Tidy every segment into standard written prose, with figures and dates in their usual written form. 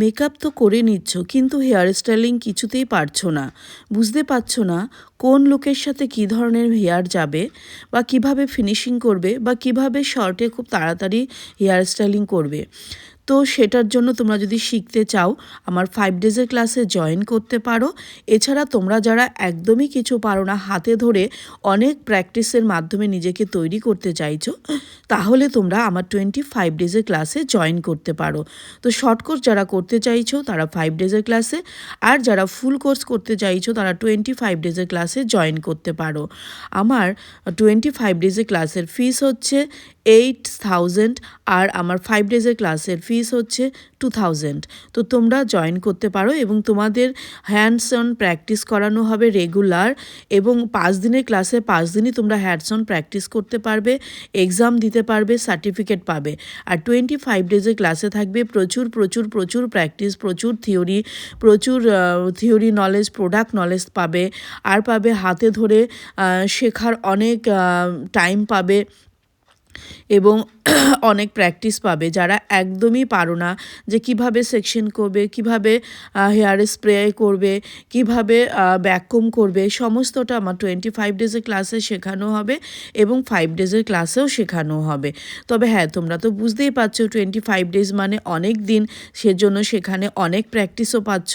Makeup তো করে নিচ্ছ কিন্তু হেয়ার স্টাইলিং কিছুতেই পারছো না, বুঝতে পারছো না কোন লুকের সাথে কী ধরনের হেয়ার যাবে বা কিভাবে ফিনিশিং করবে বা কিভাবে শর্টে খুব তাড়াতাড়ি হেয়ার স্টাইলিং করবে। তো সেটার জন্য তোমরা যদি শিখতে চাও আমার 5 ডেজের ক্লাসে জয়েন করতে পারো। এছাড়া তোমরা যারা একদমই কিছু পারো না, হাতে ধরে অনেক প্র্যাকটিসের মাধ্যমে নিজেকে তৈরি করতে চাইছো, তাহলে তোমরা আমার 25 ডেজের ক্লাসে জয়েন করতে পারো। তো শর্ট কোর্স যারা করতে চাইছো তারা 5 ডেজের ক্লাসে, আর যারা ফুল কোর্স করতে চাইছো তারা 25 ডেজের ক্লাসে জয়েন করতে পারো। আমার 25 ডেজের ক্লাসের ফিস হচ্ছে 8,000 আর আমার 5 ডেজের ক্লাসের ফিস হচ্ছে 2,000। তো তোমরা জয়েন করতে পারো এবং তোমাদের হ্যান্ডস অন প্র্যাকটিস করানো হবে রেগুলার, এবং 5 দিনের ক্লাসে 5 দিনই তোমরা হ্যান্ডস অন প্র্যাকটিস করতে পারবে, এক্সাম দিতে পারবে, সার্টিফিকেট পাবে। আর 25 ডেজের ক্লাসে থাকবে প্রচুর প্রচুর প্রচুর প্র্যাকটিস, প্রচুর থিওরি নলেজ, প্রোডাক্ট নলেজ পাবে, আর পাবে হাতে ধরে শেখার অনেক টাইম পাবে এবং অনেক প্র্যাকটিস পাবে। যারা একদমই পারো না যে কিভাবে সেকশন করবে, কিভাবে হেয়ার স্প্রে করবে, কিভাবে ব্যাককম করবে, সমস্তটা আমার 25 ডেজের ক্লাসে শেখানো হবে এবং 5 ডেজের ক্লাসেও শেখানো হবে। তবে হ্যাঁ, তোমরা তো বুঝতেই পারছো 25 ডেজ মানে অনেক দিন, সেজন্য সেখানে অনেক প্র্যাকটিসও পাচ্ছ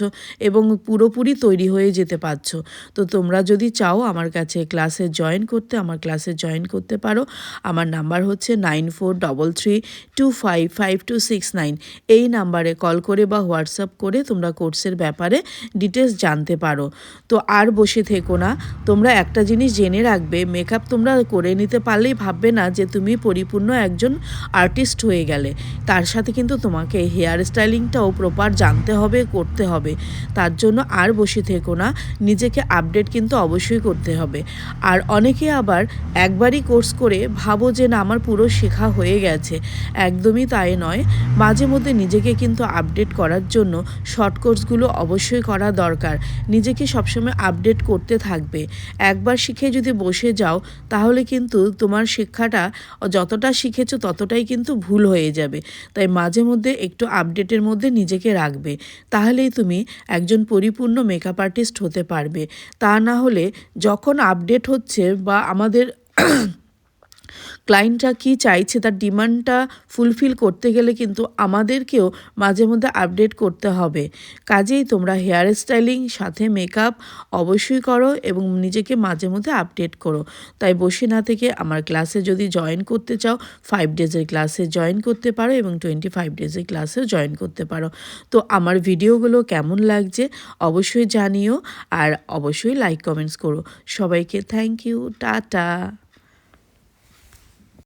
এবং পুরোপুরি তৈরি হয়ে যেতে পারছো। তো তোমরা যদি চাও আমার কাছে ক্লাসে জয়েন করতে, আমার ক্লাসে জয়েন করতে পারো। আমার নাম্বার হচ্ছে 9433255269। এই নাম্বারে কল করে বা হোয়াটসঅ্যাপ করে তোমরা কোর্সের ব্যাপারে ডিটেলস জানতে পারো। তো আর বসে থেকো না, তোমরা একটা জিনিস জেনে রাখবে, মেকআপ তোমরা করে নিতে পারলেই ভাববে না যে তুমি পরিপূর্ণ একজন আর্টিস্ট হয়ে গেলে। তার সাথে কিন্তু তোমাকে হেয়ার স্টাইলিংটাও প্রপার জানতে হবে, করতে হবে। তার জন্য আর বসে থেকো না, নিজেকে আপডেট কিন্তু অবশ্যই করতে হবে। আর অনেকে আবার একবারই কোর্স করে ভাবো যে না আমার পুরো শেখা হয়ে গেছে, একদমই তাই নয়। মাঝে মধ্যে নিজেকে কিন্তু আপডেট করার জন্য শর্ট কোর্সগুলো অবশ্যই করা দরকার। নিজেকে সবসময় আপডেট করতে থাকবে। একবার শিখে যদি বসে যাও তাহলে কিন্তু তোমার শিক্ষাটা যতটা শিখেছো ততটাই কিন্তু ভুল হয়ে যাবে। তাই মাঝে মধ্যে একটু আপডেটের মধ্যে নিজেকে রাখবে, তাহলেই তুমি একজন পরিপূর্ণ মেকআপ আর্টিস্ট হতে পারবে। তা না হলে যখন আপডেট হচ্ছে বা আমাদের ক্লায়েন্টরা কী চাইছে তার ডিমান্ডটা ফুলফিল করতে গেলে কিন্তু আমাদেরকেও মাঝে মধ্যে আপডেট করতে হবে। কাজেই তোমরা হেয়ার স্টাইলিং সাথে মেকআপ অবশ্যই করো এবং নিজেকে মাঝে মধ্যে আপডেট করো। তাই বসে না থেকে আমার ক্লাসে যদি জয়েন করতে চাও 5 ডেজের ক্লাসে জয়েন করতে পারো এবং 25 ডেজের ক্লাসেও জয়েন করতে পারো। তো আমার ভিডিওগুলো কেমন লাগছে অবশ্যই জানিও, আর অবশ্যই লাইক কমেন্টস করো। সবাইকে থ্যাংক ইউ, টাটা।